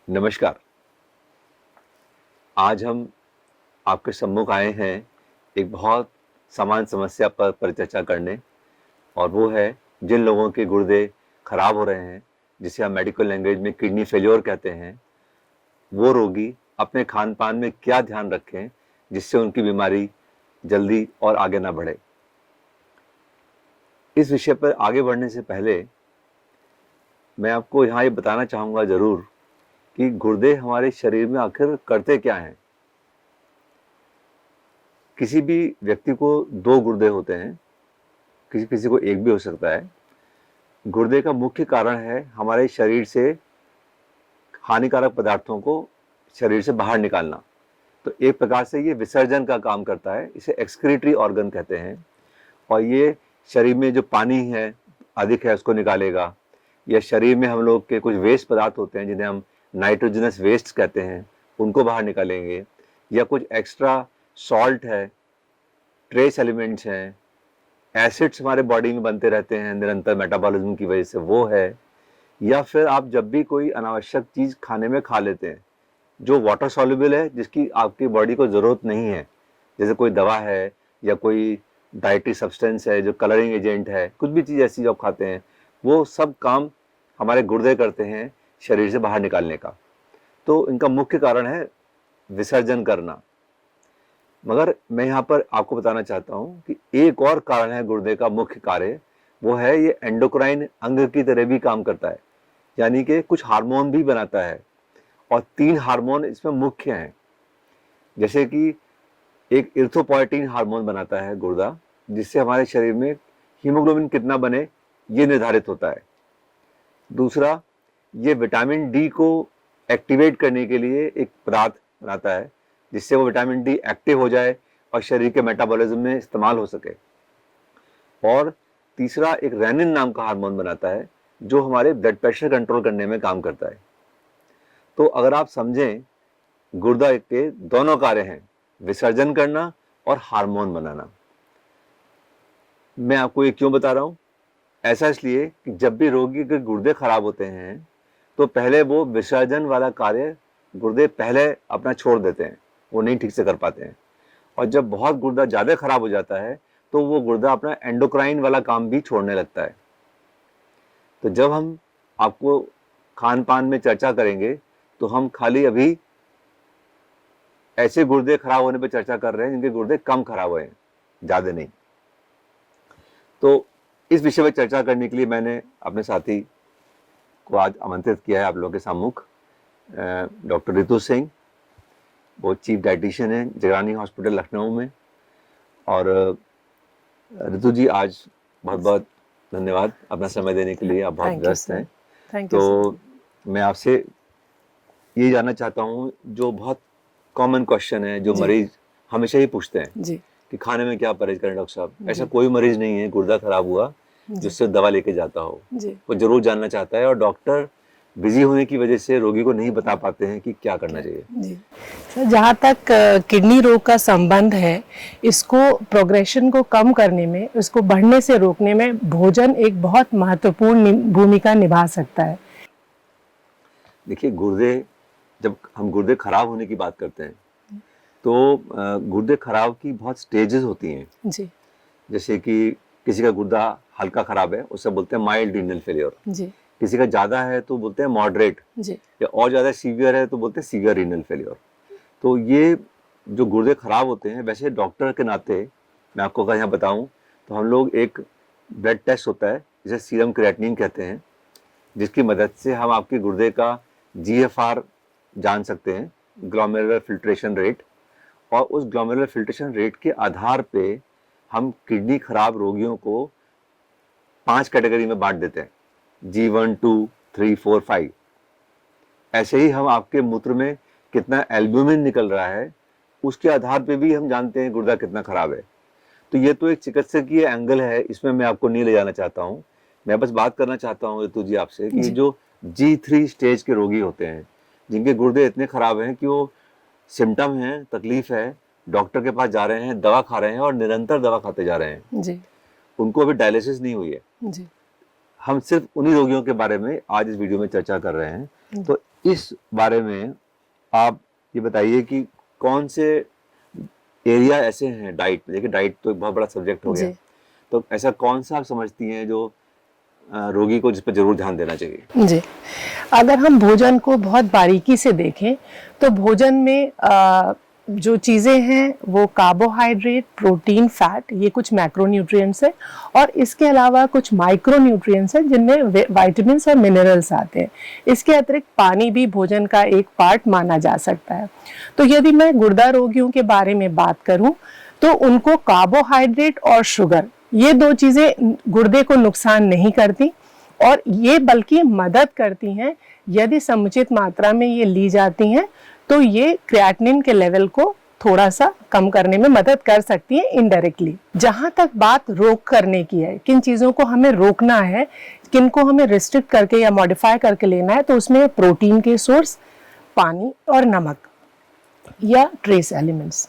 नमस्कार। आज हम आपके सम्मुख आए हैं एक बहुत समान समस्या पर परिचर्चा करने, और वो है जिन लोगों के गुर्दे खराब हो रहे हैं, जिसे हम मेडिकल लैंग्वेज में किडनी फेल्योर कहते हैं। वो रोगी अपने खान पान में क्या ध्यान रखें जिससे उनकी बीमारी जल्दी और आगे ना बढ़े। इस विषय पर आगे बढ़ने से पहले मैं आपको यहाँ ये बताना चाहूँगा ज़रूर कि गुर्दे हमारे शरीर में आखिर करते क्या हैं। किसी भी व्यक्ति को 2 गुर्दे होते हैं, किसी किसी को 1 भी हो सकता है। गुर्दे का मुख्य कारण है हमारे शरीर से हानिकारक पदार्थों को शरीर से बाहर निकालना। तो एक प्रकार से ये विसर्जन का काम करता है, इसे एक्सक्रीटरी ऑर्गन कहते हैं। और ये शरीर में जो पानी है अधिक है उसको निकालेगा, या शरीर में हम लोग के कुछ वेस्ट पदार्थ होते हैं जिन्हें हम नाइट्रोजनस वेस्ट कहते हैं, उनको बाहर निकालेंगे, या कुछ एक्स्ट्रा सॉल्ट है, ट्रेस एलिमेंट्स हैं, एसिड्स हमारे बॉडी में बनते रहते हैं निरंतर मेटाबॉलिज्म की वजह से, वो है। या फिर आप जब भी कोई अनावश्यक चीज़ खाने में खा लेते हैं जो वाटर सॉल्युबल है, जिसकी आपकी बॉडी को ज़रूरत नहीं है, जैसे कोई दवा है या कोई डाइटरी सब्सटेंस है जो कलरिंग एजेंट है, कुछ भी चीज़ ऐसी जो आप खाते हैं, वो सब काम हमारे गुर्दे करते हैं शरीर से बाहर निकालने का। तो इनका मुख्य कारण है विसर्जन करना। मगर मैं यहाँ पर आपको बताना चाहता हूँ कि एक और कारण है गुर्दे का मुख्य कार्य, वो है ये एंडोक्राइन अंग की तरह भी काम करता है, यानी कि कुछ हार्मोन भी बनाता है। और 3 हार्मोन इसमें मुख्य हैं, जैसे कि एक इरिथ्रोपोएटिन हार्मोन बनाता है गुर्दा, जिससे हमारे शरीर में हीमोग्लोबिन कितना बने ये निर्धारित होता है। दूसरा, ये विटामिन डी को एक्टिवेट करने के लिए एक पदार्थ बनाता है, जिससे वो विटामिन डी एक्टिव हो जाए और शरीर के मेटाबॉलिज्म में इस्तेमाल हो सके। और तीसरा, एक रेनिन नाम का हार्मोन बनाता है जो हमारे ब्लड प्रेशर कंट्रोल करने में काम करता है। तो अगर आप समझें, गुर्दा के दोनों कार्य हैं, विसर्जन करना और हार्मोन बनाना। मैं आपको ये क्यों बता रहा हूँ? ऐसा इसलिए कि जब भी रोगी के गुर्दे खराब होते हैं तो पहले वो विसर्जन वाला कार्य गुर्दे पहले अपना छोड़ देते हैं, वो नहीं ठीक से कर पाते हैं। और जब बहुत गुर्दा ज़्यादा खराब हो जाता है तो वो गुर्दा अपना एंडोक्राइन वाला काम भी छोड़ने लगता है। तो जब हम आपको खान पान में चर्चा करेंगे तो हम खाली अभी ऐसे गुर्दे खराब होने पर चर्चा कर रहे हैं जिनके गुर्दे कम खराब हुए हैं, ज़्यादा नहीं। तो इस विषय पर चर्चा करने के लिए मैंने अपने साथी को आज आमंत्रित किया है आप लोगों के सम्मुख, डॉक्टर रितु सिंह। वो चीफ डाइटिशियन है जगरानी हॉस्पिटल लखनऊ में। और रितु जी, आज बहुत बहुत धन्यवाद अपना समय देने के लिए, आप बहुत व्यस्त हैं। तो मैं आपसे ये जानना चाहता हूँ, जो बहुत कॉमन क्वेश्चन है जो मरीज हमेशा ही पूछते हैं कि खाने में क्या परहेज करें डॉक्टर साहब। ऐसा कोई मरीज नहीं है गुर्दा खराब हुआ जिससे दवा लेके जाता हो, वो जरूर जानना चाहता है, और डॉक्टर बिजी होने की वजह से रोगी को नहीं बता पाते हैं कि क्या करना चाहिए। जी सर, जहाँ तक किडनी रोग का संबंध है, इसको प्रोग्रेशन को कम करने में, इसको बढ़ने से रोकने में भोजन एक बहुत महत्वपूर्ण भूमिका निभा सकता है। देखिए, जब हम गुर्दे खराब होने की बात करते हैं तो गुर्दे खराब की बहुत स्टेजेस होती हैं जी। जैसे कि किसी का गुर्दा हल्का खराब है, उससे बोलते हैं माइल्ड रीनल फेलियर। जी। किसी का ज्यादा है तो बोलते हैं मॉडरेट, या और ज्यादा सीवियर है तो बोलते हैं सीवियर रीनल फेलियर। तो ये जो गुर्दे खराब होते हैं, वैसे डॉक्टर के नाते मैं आपको अगर यहाँ बताऊं तो हम लोग एक ब्लड टेस्ट होता है जिसे सीरम क्रिएटिनिन कहते हैं, जिसकी मदद से हम आपके गुर्दे का GFR जान सकते हैं, ग्लोमेरुलर फिल्ट्रेशन रेट। और उस ग्लोमेरुलर फिल्ट्रेशन रेट के आधार पे हम किडनी खराब रोगियों को 5 कैटेगरी में बांट देते हैं, G1, 2, 3, 4, 5। ऐसे ही हम आपके मूत्र में कितना एल्ब्यूमिन निकल रहा है उसके आधार पे भी हम जानते हैं गुर्दा कितना खराब है। तो ये तो एक चिकित्सकीय एंगल है, इसमें मैं आपको नहीं ले जाना चाहता हूँ। मैं बस बात करना चाहता हूँ ऋतु जी आपसे कि जो G3 स्टेज के रोगी होते हैं, जिनके गुर्दे इतने खराब हैं कि वो सिम्टम है, तकलीफ है, डॉक्टर के पास जा रहे हैं, दवा खा रहे हैं और निरंतर दवा खाते जा रहे हैं जी। उनको अभी डायलिसिस नहीं हुई है जी। हम सिर्फ उन्हीं रोगियों के बारे में आज इस वीडियो में चर्चा कर रहे हैं। तो इस बारे में आप ये बताइए कि कौन से एरिया ऐसे हैं डाइट में, देखिए डाइट तो एक बहुत बड़ा सब्जेक्ट हो गया, जी तो ऐसा कौन सा आप समझती हैं जो रोगी को जिस पर जरूर ध्यान देना चाहिए? जी, अगर हम भोजन को बहुत बारीकी से देखें तो भोजन में जो चीज़ें हैं वो कार्बोहाइड्रेट, प्रोटीन, फैट, ये कुछ मैक्रोन्यूट्रिएंट्स है और इसके अलावा कुछ माइक्रोन्यूट्रिएंट्स हैं जिनमें विटामिन्स और मिनरल्स आते हैं। इसके अतिरिक्त पानी भी भोजन का एक पार्ट माना जा सकता है। तो यदि मैं गुर्दा रोगियों के बारे में बात करूं तो उनको कार्बोहाइड्रेट और शुगर, ये दो चीज़ें गुर्दे को नुकसान नहीं करती और ये बल्कि मदद करती हैं। यदि समुचित मात्रा में ये ली जाती हैं तो ये क्रिएटिनिन के लेवल को थोड़ा सा कम करने में मदद कर सकती है इनडायरेक्टली। जहाँ तक बात रोक करने की है, किन चीज़ों को हमें रोकना है, किन को हमें रिस्ट्रिक्ट करके या मॉडिफाई करके लेना है, तो उसमें प्रोटीन के सोर्स, पानी और नमक या ट्रेस एलिमेंट्स।